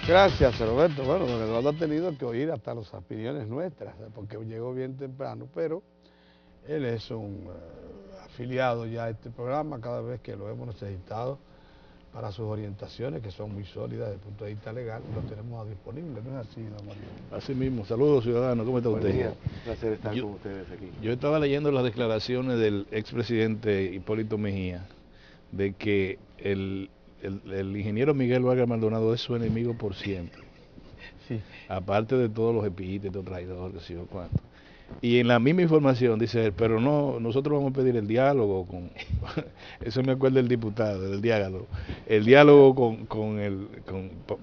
Gracias, Roberto. Bueno, don Eduardo ha tenido que oír hasta las opiniones nuestras, porque llegó bien temprano, pero él es un afiliado ya a este programa cada vez que lo hemos necesitado para sus orientaciones, que son muy sólidas desde el punto de vista legal, lo tenemos disponible, ¿no es así, don Mario? Así mismo, saludos ciudadanos, ¿cómo está Buen usted? día, un placer estar con ustedes aquí. Yo estaba leyendo las declaraciones del expresidente Hipólito Mejía de que el ingeniero Miguel Vargas Maldonado es su enemigo por siempre. Sí. Aparte de todos los epítetos, traidores, que sé yo cuánto. Y en la misma información dice él, pero no, nosotros vamos a pedir el diálogo con, eso me acuerda el diputado, del diálogo, el diálogo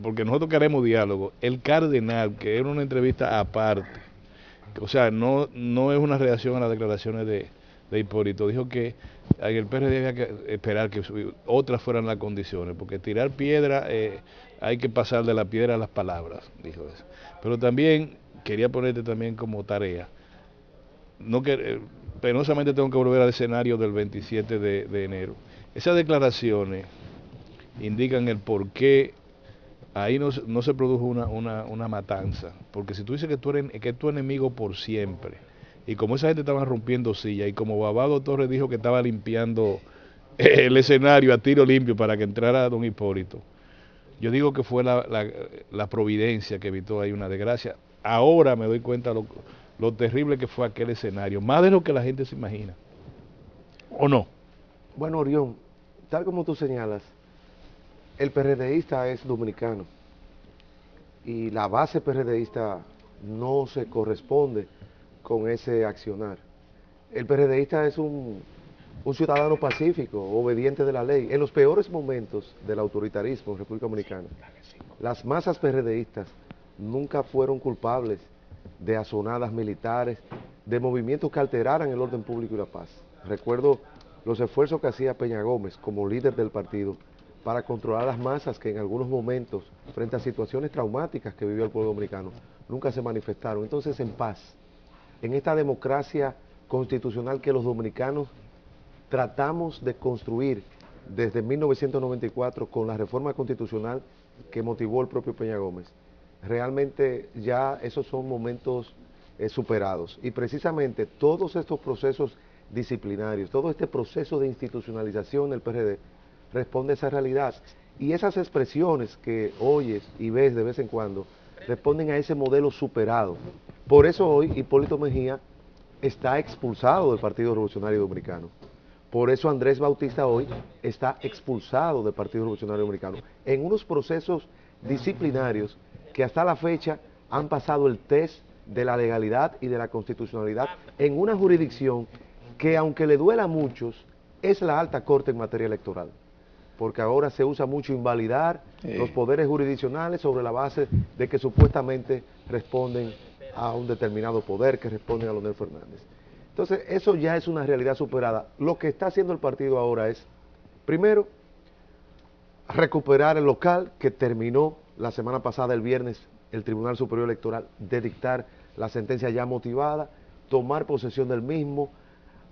porque nosotros queremos diálogo. El cardenal, que era una entrevista aparte, o sea, no es una reacción a las declaraciones de Hipólito, dijo que el PRD había que esperar que otras fueran las condiciones, porque tirar piedra, hay que pasar de la piedra a las palabras, dijo eso. Pero también quería ponerte también como tarea, no que penosamente tengo que volver al escenario del 27 de enero. Esas declaraciones indican el por qué ahí no se produjo una matanza, porque si tú dices que tú eres tu enemigo por siempre, y como esa gente estaba rompiendo sillas, y como Babado Torres dijo que estaba limpiando el escenario a tiro limpio para que entrara don Hipólito, yo digo que fue la providencia que evitó ahí una desgracia. Ahora me doy cuenta lo terrible que fue aquel escenario, más de lo que la gente se imagina. ¿O no? Bueno, Orión, tal como tú señalas, el PRDista es dominicano y la base PRDista no se corresponde con ese accionar. El PRDista es un ciudadano pacífico, obediente de la ley. En los peores momentos del autoritarismo en República Dominicana, las masas PRDistas nunca fueron culpables de azonadas militares, de movimientos que alteraran el orden público y la paz. Recuerdo los esfuerzos que hacía Peña Gómez como líder del partido para controlar las masas que en algunos momentos, frente a situaciones traumáticas que vivió el pueblo dominicano, nunca se manifestaron. Entonces, en paz, en esta democracia constitucional que los dominicanos tratamos de construir desde 1994 con la reforma constitucional que motivó el propio Peña Gómez, realmente ya esos son momentos superados. Y precisamente todos estos procesos disciplinarios, todo este proceso de institucionalización del PRD responde a esa realidad. Y esas expresiones que oyes y ves de vez en cuando responden a ese modelo superado. Por eso hoy Hipólito Mejía está expulsado del Partido Revolucionario Dominicano. Por eso Andrés Bautista hoy está expulsado del Partido Revolucionario Dominicano en unos procesos disciplinarios que hasta la fecha han pasado el test de la legalidad y de la constitucionalidad en una jurisdicción que, aunque le duela a muchos, es la alta corte en materia electoral, porque ahora se usa mucho invalidar los poderes jurisdiccionales sobre la base de que supuestamente responden a un determinado poder, que responden a Leonel Fernández. Entonces, eso ya es una realidad superada. Lo que está haciendo el partido ahora es, primero, recuperar el local que terminó la semana pasada, el viernes, el Tribunal Superior Electoral de dictar la sentencia ya motivada, tomar posesión del mismo,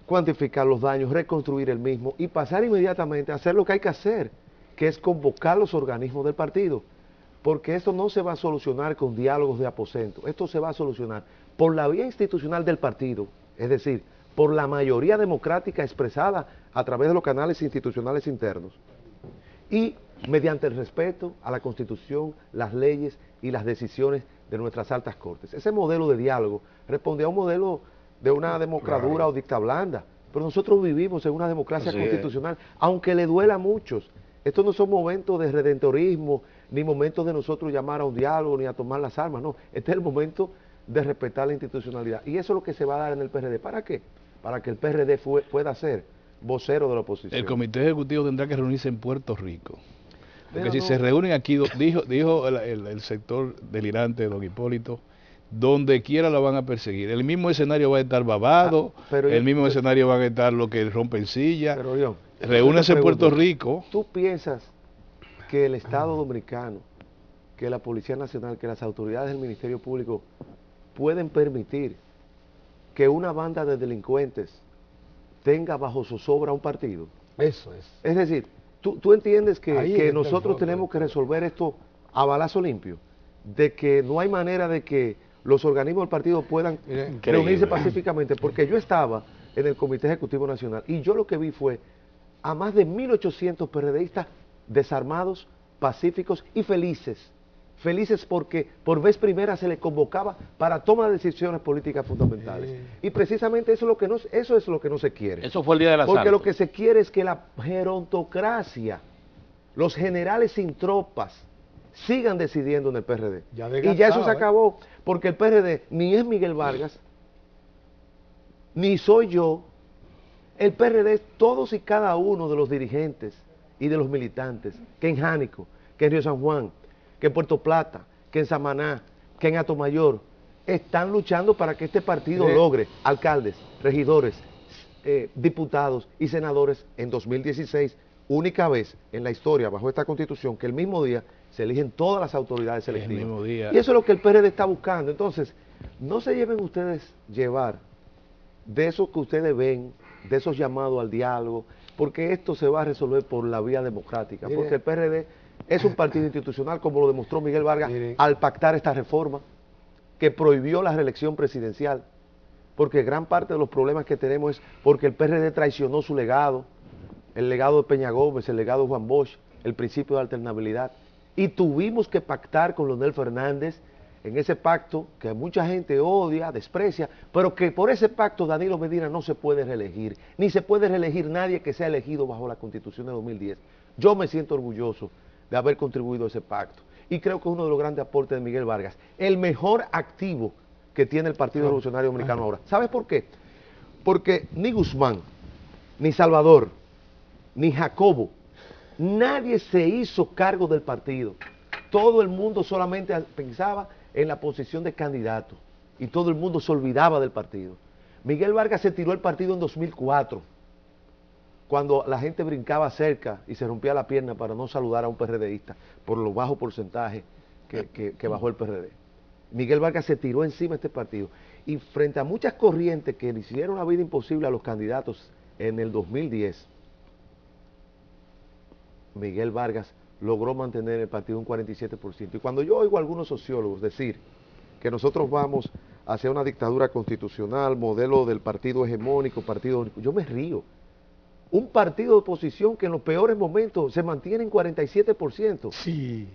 cuantificar los daños, reconstruir el mismo y pasar inmediatamente a hacer lo que hay que hacer, que es convocar los organismos del partido, porque esto no se va a solucionar con diálogos de aposento, esto se va a solucionar por la vía institucional del partido, es decir, por la mayoría democrática expresada a través de los canales institucionales internos y mediante el respeto a la Constitución, las leyes y las decisiones de nuestras altas cortes. Ese modelo de diálogo responde a un modelo de una democracia o dicta blanda, pero nosotros vivimos en una democracia constitucional, aunque le duela a muchos. Estos no son momentos de redentorismo, ni momentos de nosotros llamar a un diálogo, ni a tomar las armas, no. Este es el momento de respetar la institucionalidad. Y eso es lo que se va a dar en el PRD. ¿Para qué? Para que el PRD pueda ser vocero de la oposición. El comité ejecutivo tendrá que reunirse en Puerto Rico. Porque si se reúnen aquí, dijo el sector delirante de don Hipólito, donde quiera la van a perseguir. El mismo escenario va a estar Babado, el mismo escenario van a estar los que rompen silla. Reúnanse en Puerto Rico. ¿Tú piensas que el Estado Dominicano, que la Policía Nacional, que las autoridades del Ministerio Público pueden permitir que una banda de delincuentes tenga bajo zozobra un partido? Eso es. Es decir, tú entiendes que nosotros tenemos que resolver esto a balazo limpio, de que no hay manera de que los organismos del partido puedan reunirse pacíficamente, porque yo estaba en el Comité Ejecutivo Nacional y yo lo que vi fue a más de 1.800 PRDistas desarmados, pacíficos y felices. Felices porque por vez primera se les convocaba para toma de decisiones políticas fundamentales. Y precisamente eso es lo que no se quiere. Eso fue el día del asalto. Porque lo que se quiere es que la gerontocracia, los generales sin tropas, sigan decidiendo en el PRD. Y ya eso se acabó, porque el PRD ni es Miguel Vargas, ni soy yo. El PRD es todos y cada uno de los dirigentes y de los militantes, que en Jánico, que en Río San Juan, que en Puerto Plata, que en Samaná, que en Atomayor, están luchando para que este partido logre alcaldes, regidores, diputados y senadores en 2016, única vez en la historia bajo esta constitución que el mismo día se eligen todas las autoridades selectivas. El mismo día. Y eso es lo que el PRD está buscando. Entonces, no se lleven ustedes llevar de eso que ustedes ven, de esos llamados al diálogo, porque esto se va a resolver por la vía democrática, porque el PRD es un partido institucional, como lo demostró Miguel Vargas al pactar esta reforma que prohibió la reelección presidencial, porque gran parte de los problemas que tenemos es porque el PRD traicionó su legado, el legado de Peña Gómez, el legado de Juan Bosch, el principio de alternabilidad, y tuvimos que pactar con Leonel Fernández en ese pacto que mucha gente odia, desprecia, pero que por ese pacto Danilo Medina no se puede reelegir, ni se puede reelegir nadie que sea elegido bajo la Constitución de 2010. Yo me siento orgulloso de haber contribuido a ese pacto, y creo que es uno de los grandes aportes de Miguel Vargas, el mejor activo que tiene el Partido Revolucionario Dominicano ahora. ¿Sabes por qué? Porque ni Guzmán, ni Salvador, ni Jacobo, nadie se hizo cargo del partido. Todo el mundo solamente pensaba en la posición de candidato y todo el mundo se olvidaba del partido. Miguel Vargas se tiró el partido en 2004, cuando la gente brincaba cerca y se rompía la pierna para no saludar a un PRDista por lo bajo porcentaje que bajó el PRD. Miguel Vargas se tiró encima de este partido y frente a muchas corrientes que le hicieron la vida imposible a los candidatos en el 2010, Miguel Vargas logró mantener el partido un 47%. Y cuando yo oigo a algunos sociólogos decir que nosotros vamos hacia una dictadura constitucional, modelo del partido hegemónico, partido único, yo me río. Un partido de oposición que en los peores momentos se mantiene en 47%. Sí.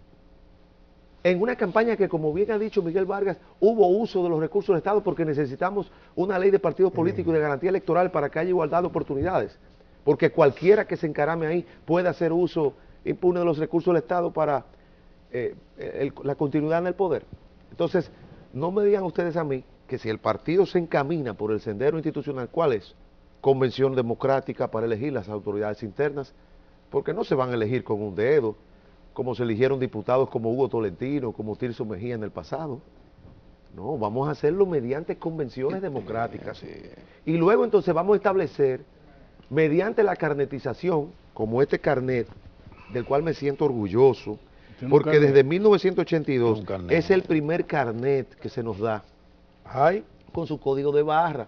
En una campaña que, como bien ha dicho Miguel Vargas, hubo uso de los recursos del Estado porque necesitamos una ley de partidos políticos y de garantía electoral para que haya igualdad de oportunidades. Porque cualquiera que se encarame ahí puede hacer uso impune de los recursos del Estado para la continuidad en el poder. Entonces, no me digan ustedes a mí que si el partido se encamina por el sendero institucional, ¿cuál es? Convención democrática para elegir las autoridades internas, porque no se van a elegir con un dedo, como se eligieron diputados como Hugo Tolentino, como Tirso Mejía en el pasado. No, vamos a hacerlo mediante convenciones democráticas. Y luego entonces vamos a establecer, mediante la carnetización, como este carnet, del cual me siento orgulloso, porque desde 1982 es el primer carnet que se nos da, con su código de barra.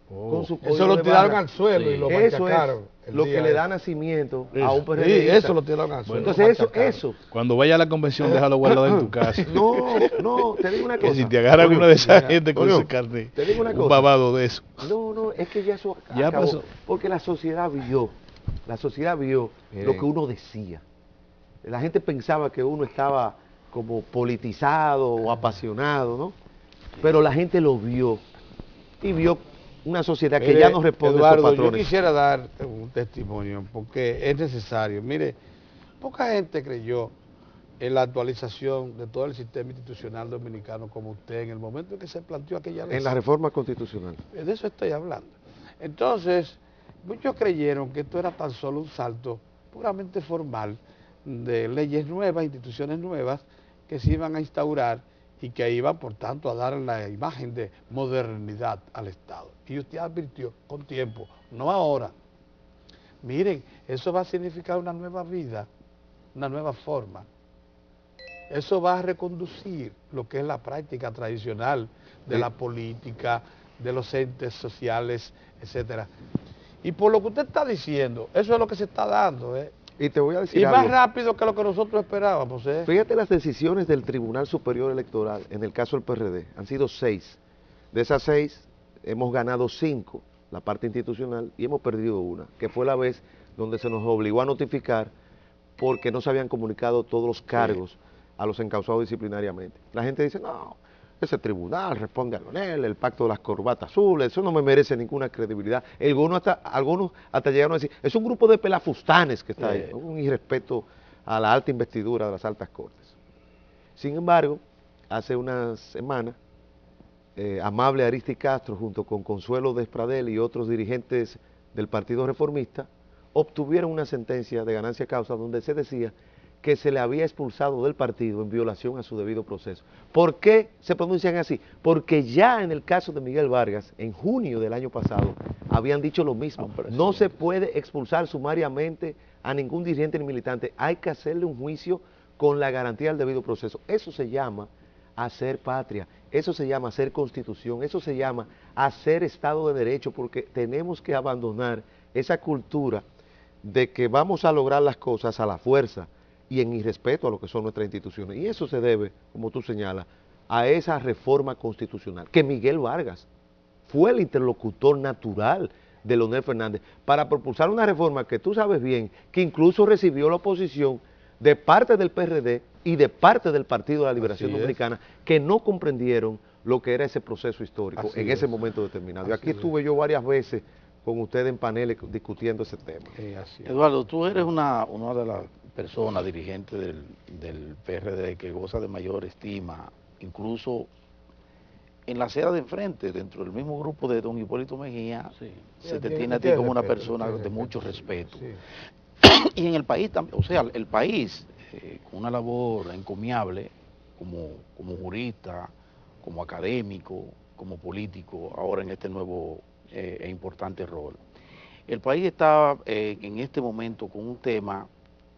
Con su eso lo tiraron al suelo y lo machacaron. Eso es lo que le da nacimiento a un PRD. Sí, eso lo tiraron al suelo. Entonces eso. Cuando vaya a la convención, déjalo guardado en tu casa. No, te digo una cosa. Que si te agarran una de esas gente con ese carnet, te digo una cosa. Un babado de eso. No, es que ya eso ya acabó, pasó. porque la sociedad vio lo que uno decía. La gente pensaba que uno estaba como politizado o apasionado, ¿no? Pero la gente lo vio y vio una sociedad que ya no responde a esos patrones. Yo quisiera dar un testimonio porque es necesario. Mire, poca gente creyó en la actualización de todo el sistema institucional dominicano como usted en el momento en que se planteó aquella ley. En la reforma constitucional. De eso estoy hablando. Entonces, muchos creyeron que esto era tan solo un salto puramente formal de leyes nuevas, instituciones nuevas que se iban a instaurar y que iban, por tanto, a dar la imagen de modernidad al Estado. Y usted advirtió con tiempo, no ahora. Miren, eso va a significar una nueva vida, una nueva forma. Eso va a reconducir lo que es la práctica tradicional de la política, de los entes sociales, etcétera. Y por lo que usted está diciendo, eso es lo que se está dando, Y te voy a decir Y algo. más rápido que lo que nosotros esperábamos. Fíjate las decisiones del Tribunal Superior Electoral en el caso del PRD. Han sido 6. De esas 6, hemos ganado 5, la parte institucional, y hemos perdido una, que fue la vez donde se nos obligó a notificar porque no se habían comunicado todos los cargos a los encausados disciplinariamente. La gente dice, no, ese tribunal responde a Leonel, el pacto de las corbatas azules, eso no me merece ninguna credibilidad. Algunos hasta llegaron a decir, es un grupo de pelafustanes que está ahí, un irrespeto a la alta investidura de las altas cortes. Sin embargo, hace unas semanas, Amable Aristi Castro, junto con Consuelo Despradel y otros dirigentes del Partido Reformista, obtuvieron una sentencia de ganancia causa donde se decía que se le había expulsado del partido en violación a su debido proceso. ¿Por qué se pronuncian así? Porque ya en el caso de Miguel Vargas, en junio del año pasado, habían dicho lo mismo. No se puede expulsar sumariamente a ningún dirigente ni militante, hay que hacerle un juicio con la garantía del debido proceso. Eso se llama hacer patria, eso se llama hacer constitución, eso se llama hacer Estado de Derecho, porque tenemos que abandonar esa cultura de que vamos a lograr las cosas a la fuerza y en irrespeto a lo que son nuestras instituciones. Y eso se debe, como tú señalas, a esa reforma constitucional, que Miguel Vargas fue el interlocutor natural de Leonel Fernández para propulsar una reforma que tú sabes bien, que incluso recibió la oposición de parte del PRD y de parte del Partido de la Liberación Dominicana, que no comprendieron lo que era ese proceso histórico en ese momento determinado. Y aquí estuve yo varias veces con ustedes en paneles discutiendo ese tema. Eduardo, tú eres una de las personas dirigentes del PRD que goza de mayor estima, incluso en la acera de enfrente, dentro del mismo grupo de don Hipólito Mejía, se te tiene a ti como una persona de mucho respeto. Y en el país también, o sea, el país, con una labor encomiable, como jurista, como académico, como político, ahora en este nuevo e importante rol. El país está en este momento con un tema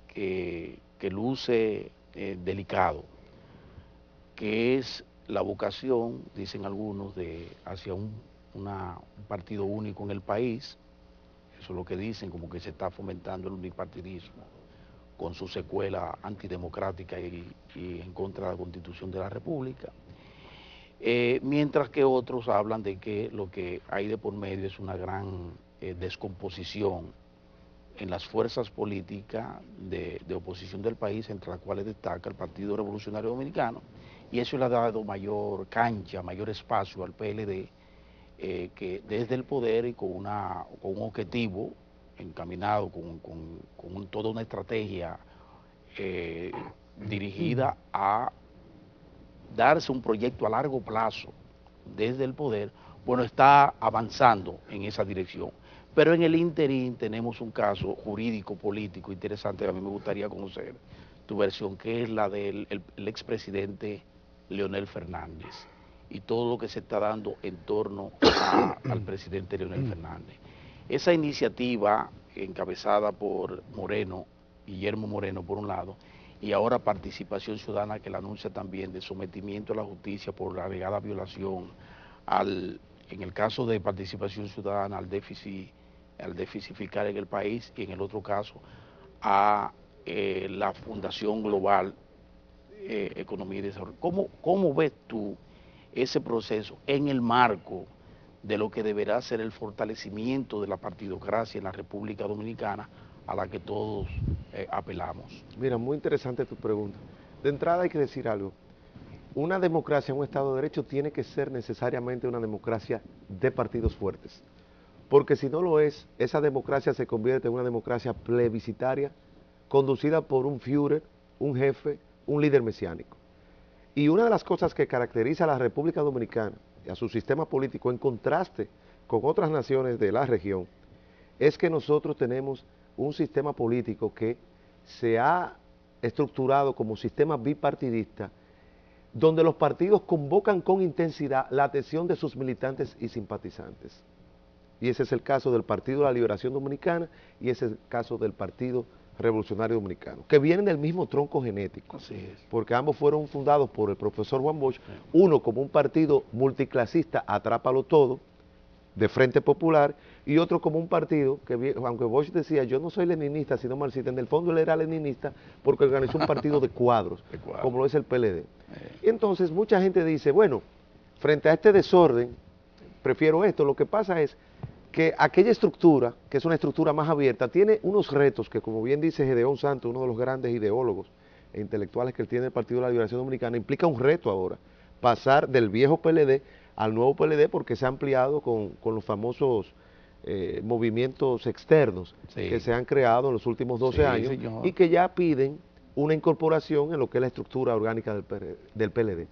que luce delicado, que es la vocación, dicen algunos, hacia un partido único en el país. Eso es lo que dicen, como que se está fomentando el unipartidismo con su secuela antidemocrática y en contra de la Constitución de la República. Mientras que otros hablan de que lo que hay de por medio es una gran descomposición en las fuerzas políticas de oposición del país, entre las cuales destaca el Partido Revolucionario Dominicano, y eso le ha dado mayor cancha, mayor espacio al PLD, que desde el poder y con un objetivo encaminado, con toda una estrategia dirigida a darse un proyecto a largo plazo desde el poder, bueno, está avanzando en esa dirección. Pero en el interín tenemos un caso jurídico, político interesante, que a mí me gustaría conocer tu versión, que es la del expresidente Leonel Fernández y todo lo que se está dando en torno al presidente Leonel Fernández. Esa iniciativa encabezada por Guillermo Moreno por un lado, y ahora Participación Ciudadana, que la anuncia también de sometimiento a la justicia por la alegada violación en el caso de Participación Ciudadana, al déficit fiscal en el país, y en el otro caso a la Fundación Global Economía y Desarrollo. ¿Cómo ves tú ese proceso en el marco de lo que deberá ser el fortalecimiento de la partidocracia en la República Dominicana, a la que todos apelamos? Mira, muy interesante tu pregunta. De entrada hay que decir algo. Una democracia, un Estado de Derecho, tiene que ser necesariamente una democracia de partidos fuertes. Porque si no lo es, esa democracia se convierte en una democracia plebiscitaria, conducida por un Führer, un jefe, un líder mesiánico. Y una de las cosas que caracteriza a la República Dominicana y a su sistema político, en contraste con otras naciones de la región, es que nosotros tenemos un sistema político que se ha estructurado como sistema bipartidista, donde los partidos convocan con intensidad la atención de sus militantes y simpatizantes. Y ese es el caso del Partido de la Liberación Dominicana y ese es el caso del Partido Revolucionario Dominicano, que vienen del mismo tronco genético. Así es. Porque ambos fueron fundados por el profesor Juan Bosch, uno como un partido multiclasista, atrápalo todo, de Frente Popular, y otro como un partido que, aunque Bosch decía, yo no soy leninista, sino marxista, en el fondo él era leninista porque organizó un partido de cuadros, como lo es el PLD. Y entonces mucha gente dice, bueno, frente a este desorden, prefiero esto. Lo que pasa es que aquella estructura, que es una estructura más abierta, tiene unos retos que, como bien dice Gedeón Santos, uno de los grandes ideólogos e intelectuales que tiene el Partido de la Liberación Dominicana, implica un reto ahora, pasar del viejo PLD al nuevo PLD, porque se ha ampliado con los famosos movimientos externos que se han creado en los últimos 12 años y que ya piden una incorporación en lo que es la estructura orgánica del PLD.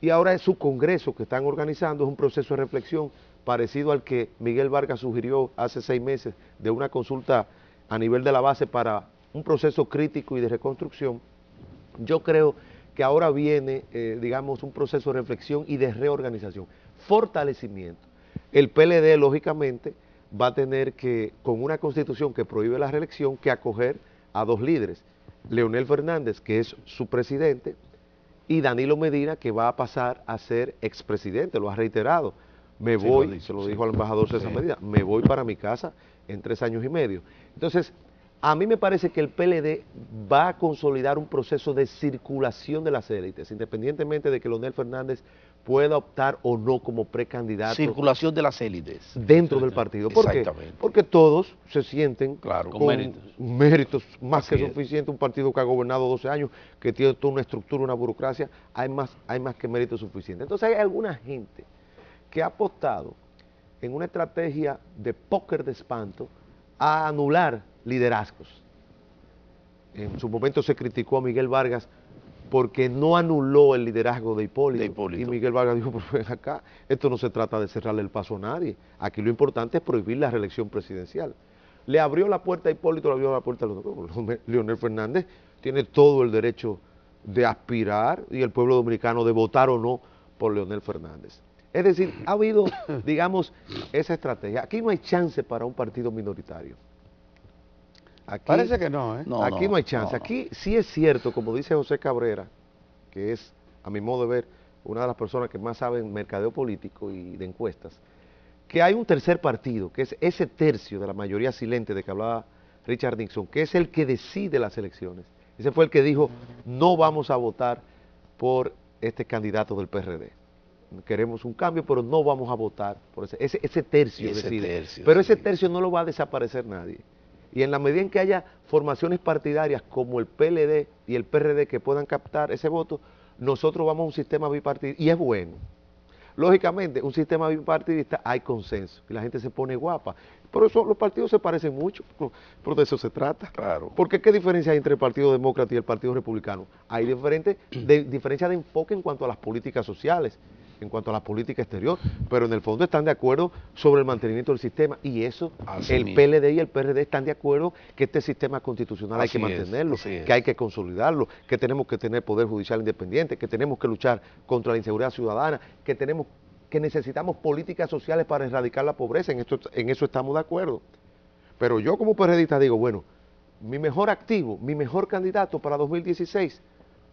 Y ahora es su congreso que están organizando, es un proceso de reflexión parecido al que Miguel Vargas sugirió hace 6 meses de una consulta a nivel de la base para un proceso crítico y de reconstrucción. Yo creo que ahora viene, digamos, un proceso de reflexión y de reorganización, fortalecimiento. El PLD, lógicamente, va a tener que, con una constitución que prohíbe la reelección, que acoger a 2 líderes, Leonel Fernández, que es su presidente, y Danilo Medina, que va a pasar a ser expresidente, lo ha reiterado. Me voy, se lo dijo al embajador César Medina, me voy para mi casa en 3 años y medio. Entonces, a mí me parece que el PLD va a consolidar un proceso de circulación de las élites, independientemente de que Leonel Fernández pueda optar o no como precandidato. Circulación de las élites. Dentro del partido. ¿Por qué? Porque todos se sienten con méritos más que suficientes. Un partido que ha gobernado 12 años, que tiene toda una estructura, una burocracia, hay más que méritos suficientes. Entonces hay alguna gente que ha apostado en una estrategia de póker de espanto a anular liderazgos. En su momento se criticó a Miguel Vargas porque no anuló el liderazgo de Hipólito. Y Miguel Vargas dijo, pues ven acá, esto no se trata de cerrarle el paso a nadie. Aquí lo importante es prohibir la reelección presidencial. Le abrió la puerta a Hipólito, le abrió la puerta a Leonel Fernández. Tiene todo el derecho de aspirar y el pueblo dominicano de votar o no por Leonel Fernández. Es decir, ha habido, digamos, esa estrategia. Aquí no hay chance para un partido minoritario. Aquí, parece que no, ¿eh? Aquí no hay chance. Aquí sí es cierto, como dice José Cabrera, que es, a mi modo de ver, una de las personas que más saben mercadeo político y de encuestas, que hay un tercer partido, que es ese tercio de la mayoría silente de que hablaba Richard Nixon, que es el que decide las elecciones. Ese fue el que dijo, no vamos a votar por este candidato del PRD. Queremos un cambio, pero no vamos a votar por ese tercio decide. Pero ese tercio no lo va a desaparecer nadie. Y en la medida en que haya formaciones partidarias como el PLD y el PRD que puedan captar ese voto, nosotros vamos a un sistema bipartidista, y es bueno. Lógicamente, un sistema bipartidista hay consenso, y la gente se pone guapa. Por eso los partidos se parecen mucho, pero de eso se trata. Claro. Porque ¿qué diferencia hay entre el Partido Demócrata y el Partido Republicano? Hay diferencia de enfoque en cuanto a las políticas sociales, en cuanto a la política exterior, pero en el fondo están de acuerdo sobre el mantenimiento del sistema, y eso, el PLD y el PRD están de acuerdo que este sistema constitucional hay que mantenerlo, que hay que consolidarlo, que tenemos que tener poder judicial independiente, que tenemos que luchar contra la inseguridad ciudadana, que necesitamos políticas sociales para erradicar la pobreza. En eso estamos de acuerdo. Pero yo como PRDista digo, bueno, mi mejor activo, mi mejor candidato para 2016,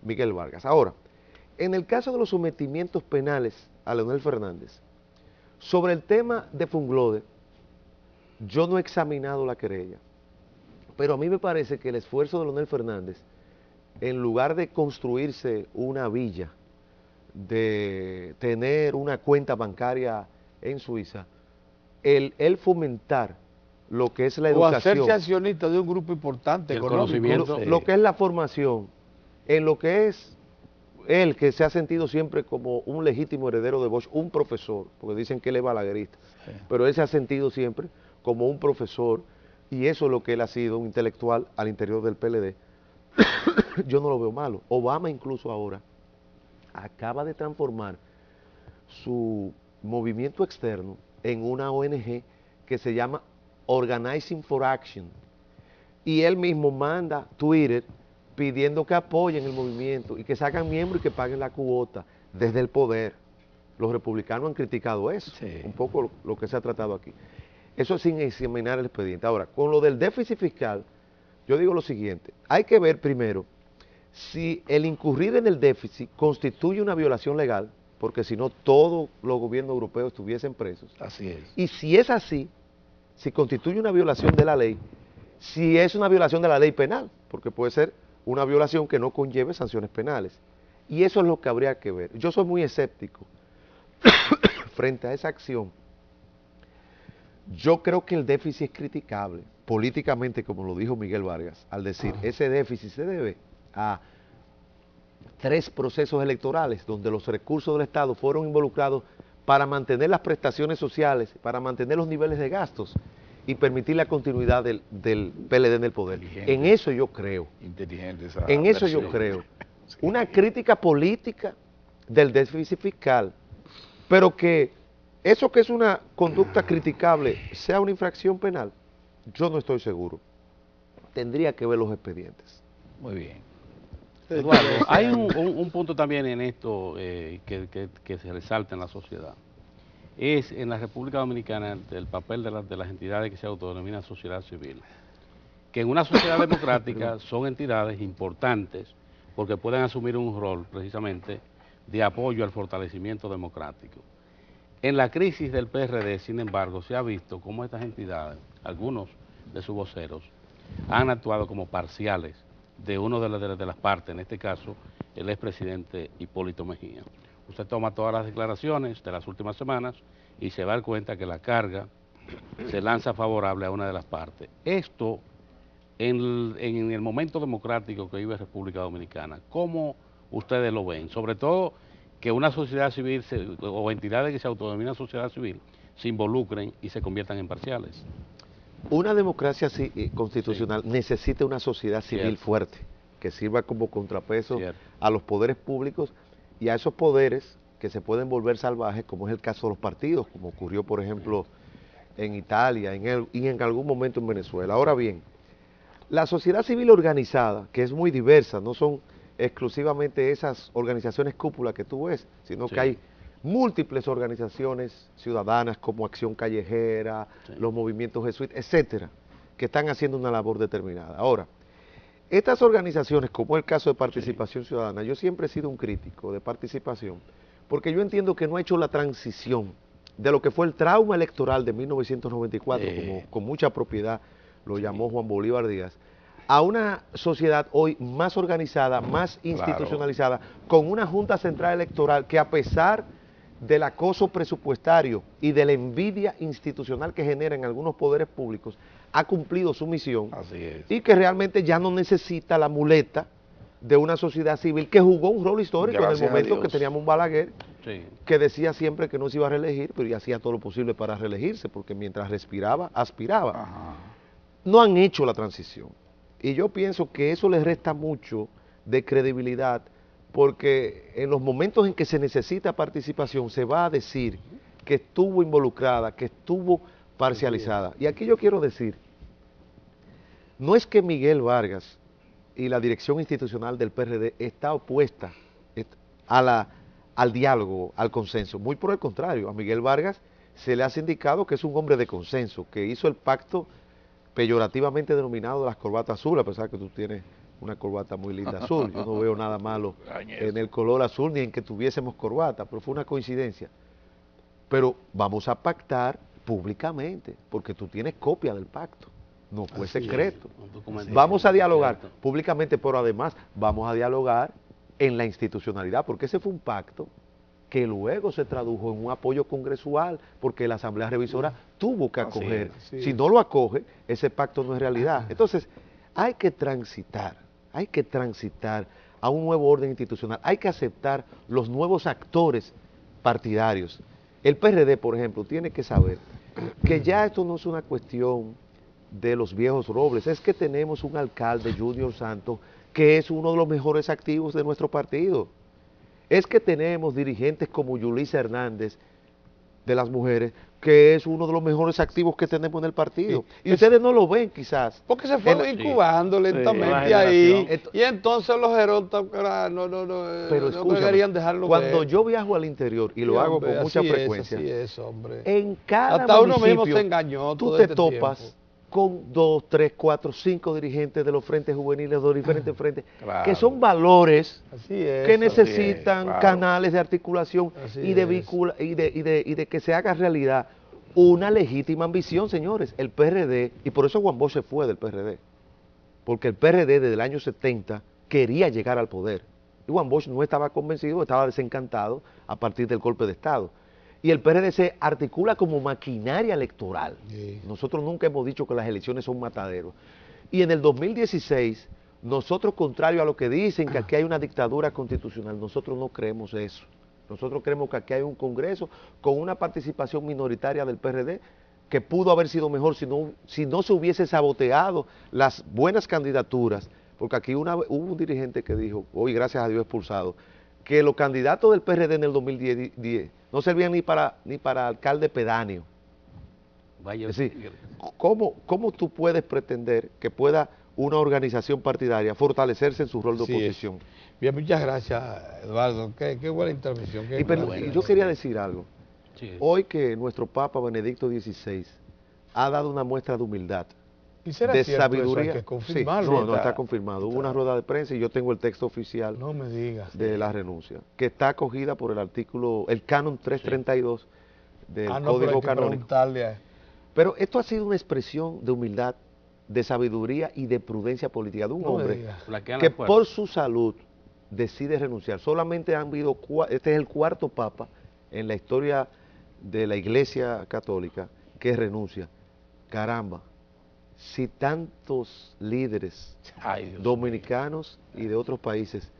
Miguel Vargas. Ahora, en el caso de los sometimientos penales a Leonel Fernández, sobre el tema de Funglode, yo no he examinado la querella, pero a mí me parece que el esfuerzo de Leonel Fernández, en lugar de construirse una villa, de tener una cuenta bancaria en Suiza, el fomentar lo que es la educación, o hacerse accionista de un grupo importante, el conocimiento, lo que es la formación, en lo que es él, que se ha sentido siempre como un legítimo heredero de Bosch, un profesor, porque dicen que él es balaguerista, pero él se ha sentido siempre como un profesor, y eso es lo que él ha sido, un intelectual al interior del PLD. Yo no lo veo malo. Obama incluso ahora acaba de transformar su movimiento externo en una ONG que se llama Organizing for Action, y él mismo manda Twitter pidiendo que apoyen el movimiento y que sacan miembros y que paguen la cuota desde el poder. Los republicanos han criticado eso, un poco lo que se ha tratado aquí. Eso sin examinar el expediente. Ahora, con lo del déficit fiscal, yo digo lo siguiente, hay que ver primero si el incurrir en el déficit constituye una violación legal, porque si no todos los gobiernos europeos estuviesen presos. Así es. Y si es así, si constituye una violación de la ley, si es una violación de la ley penal, porque puede ser una violación que no conlleve sanciones penales. Y eso es lo que habría que ver. Yo soy muy escéptico frente a esa acción. Yo creo que el déficit es criticable, políticamente, como lo dijo Miguel Vargas, al decir, ese déficit se debe a 3 procesos electorales donde los recursos del Estado fueron involucrados para mantener las prestaciones sociales, para mantener los niveles de gastos y permitir la continuidad del PLD en el poder. En eso yo creo. Inteligente esa En eso yo versión. creo. Una crítica política del déficit fiscal, pero que eso que es una conducta criticable sea una infracción penal, yo no estoy seguro. Tendría que ver los expedientes. Muy bien. Eduardo, hay un punto también en esto que se resalta en la sociedad. Es en la República Dominicana el papel de las entidades que se autodenominan sociedad civil. Que en una sociedad democrática son entidades importantes porque pueden asumir un rol precisamente de apoyo al fortalecimiento democrático. En la crisis del PRD, sin embargo, se ha visto cómo estas entidades, algunos de sus voceros, han actuado como parciales de una de las partes, en este caso el expresidente Hipólito Mejía. Usted toma todas las declaraciones de las últimas semanas y se va a dar cuenta que la carga se lanza favorable a una de las partes. Esto, en el momento democrático que vive República Dominicana, ¿cómo ustedes lo ven? Sobre todo que una sociedad civil o entidades que se autodenominan sociedad civil se involucren y se conviertan en parciales. Una democracia constitucional necesita una sociedad civil fuerte, que sirva como contrapeso a los poderes públicos y a esos poderes que se pueden volver salvajes, como es el caso de los partidos, como ocurrió, por ejemplo, en Italia y en algún momento en Venezuela. Ahora bien, la sociedad civil organizada, que es muy diversa, no son exclusivamente esas organizaciones cúpula que tú ves, sino que hay múltiples organizaciones ciudadanas como Acción Callejera, los movimientos jesuitas, etcétera, que están haciendo una labor determinada. Ahora, estas organizaciones, como el caso de Participación Ciudadana, yo siempre he sido un crítico de participación, porque yo entiendo que no ha hecho la transición de lo que fue el trauma electoral de 1994, como con mucha propiedad lo llamó Juan Bolívar Díaz, a una sociedad hoy más organizada, más institucionalizada, con una Junta Central Electoral que, a pesar del acoso presupuestario y de la envidia institucional que genera en algunos poderes públicos, ha cumplido su misión. Así es. Y que realmente ya no necesita la muleta de una sociedad civil que jugó un rol histórico en el momento que teníamos un Balaguer que decía siempre que no se iba a reelegir, pero y hacía todo lo posible para reelegirse, porque mientras respiraba, aspiraba. No han hecho la transición. Y yo pienso que eso les resta mucho de credibilidad, porque en los momentos en que se necesita participación se va a decir que estuvo involucrada, que estuvo parcializada. Y aquí yo quiero decir, no es que Miguel Vargas y la dirección institucional del PRD está opuesta al diálogo, al consenso. Muy por el contrario, a Miguel Vargas se le ha indicado que es un hombre de consenso, que hizo el pacto peyorativamente denominado de las corbatas azules, a pesar que tú tienes una corbata muy linda azul. Yo no veo nada malo en el color azul ni en que tuviésemos corbata, pero fue una coincidencia. Pero vamos a pactar públicamente, porque tú tienes copia del pacto, no fue secreto. Vamos a dialogar públicamente, pero además vamos a dialogar en la institucionalidad, porque ese fue un pacto que luego se tradujo en un apoyo congresual, porque la Asamblea Revisora tuvo que acoger. Si no lo acoge, ese pacto no es realidad. Entonces, hay que transitar a un nuevo orden institucional, hay que aceptar los nuevos actores partidarios. El PRD, por ejemplo, tiene que saber que ya esto no es una cuestión de los viejos robles, es que tenemos un alcalde, Junior Santos, que es uno de los mejores activos de nuestro partido. Es que tenemos dirigentes como Yulisa Hernández, de las mujeres, que es uno de los mejores activos que tenemos en el partido. Y ustedes no lo ven quizás. Porque se fueron incubando lentamente ahí. Y entonces los gerontas no querían dejarlo cuando ver. Yo viajo al interior y lo hago con mucha frecuencia. Así es, hombre. En cada hasta uno municipio, mismo se engañó. Tú te topas con 2, 3, 4, 5 dirigentes de los frentes juveniles, de los diferentes frentes, que son valores que necesitan canales de articulación y de que se haga realidad una legítima ambición, señores. El PRD, y por eso Juan Bosch se fue del PRD, porque el PRD desde el año 70 quería llegar al poder. Y Juan Bosch no estaba convencido, estaba desencantado a partir del golpe de Estado. Y el PRD se articula como maquinaria electoral. Sí. Nosotros nunca hemos dicho que las elecciones son mataderos. Y en el 2016, nosotros, contrario a lo que dicen, que aquí hay una dictadura constitucional, nosotros no creemos eso. Nosotros creemos que aquí hay un Congreso con una participación minoritaria del PRD que pudo haber sido mejor si no se hubiese saboteado las buenas candidaturas, porque aquí hubo un dirigente que dijo, hoy gracias a Dios expulsado, que los candidatos del PRD en el 2010 no servían ni para alcalde pedáneo. Vaya, Es decir, ¿cómo tú puedes pretender que pueda una organización partidaria fortalecerse en su rol de Así oposición? es. Bien, muchas gracias, Eduardo. Qué buena intervención. Y yo quería decir algo. sí. Hoy que nuestro Papa Benedicto XVI ha dado una muestra de humildad, ¿Y será de cierto eso? Hay sabiduría. que Sí, confirmarlo. no está confirmado. Hubo una rueda de prensa y yo tengo el texto oficial No me digas. de la renuncia, que está acogida por el canon 332 del No, pero hay Código que Canónico. preguntarle a... Pero esto ha sido una expresión de humildad, de sabiduría y de prudencia política de un No me hombre digas. Flaquean que las cuerdas. por su salud decide renunciar. Solamente han habido, este es el cuarto papa en la historia de la Iglesia Católica que renuncia. Caramba, si tantos líderes Ay, Dios dominicanos y de otros países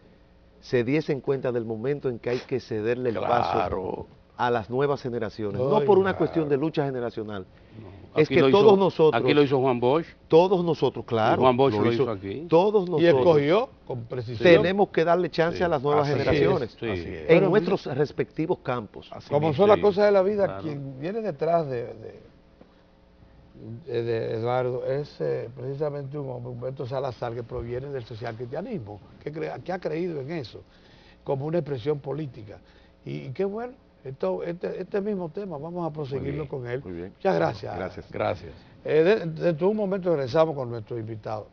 se diesen cuenta del momento en que hay que cederle el paso Claro. a las nuevas generaciones, Ay, no por una claro. cuestión de lucha generacional, es Aquí que lo hizo- todos nosotros, Aquí lo hizo Juan Bosch. claro, Juan Bosch lo hizo aquí. todos Y nosotros escogió con precisión. tenemos que darle chance a las nuevas Así es, generaciones sí. Así es. en Pero nuestros respectivos campos. Así Como mismo. son las sí, cosas de la vida, claro. quien viene detrás de Eduardo es precisamente un hombre, Humberto Salazar, que proviene del socialcristianismo, que ha creído en eso como una expresión política. Y qué bueno, este mismo tema, vamos a proseguirlo bien, con él. muy bien. Muchas gracias. Gracias. Gracias. Dentro de un momento regresamos con nuestro invitado.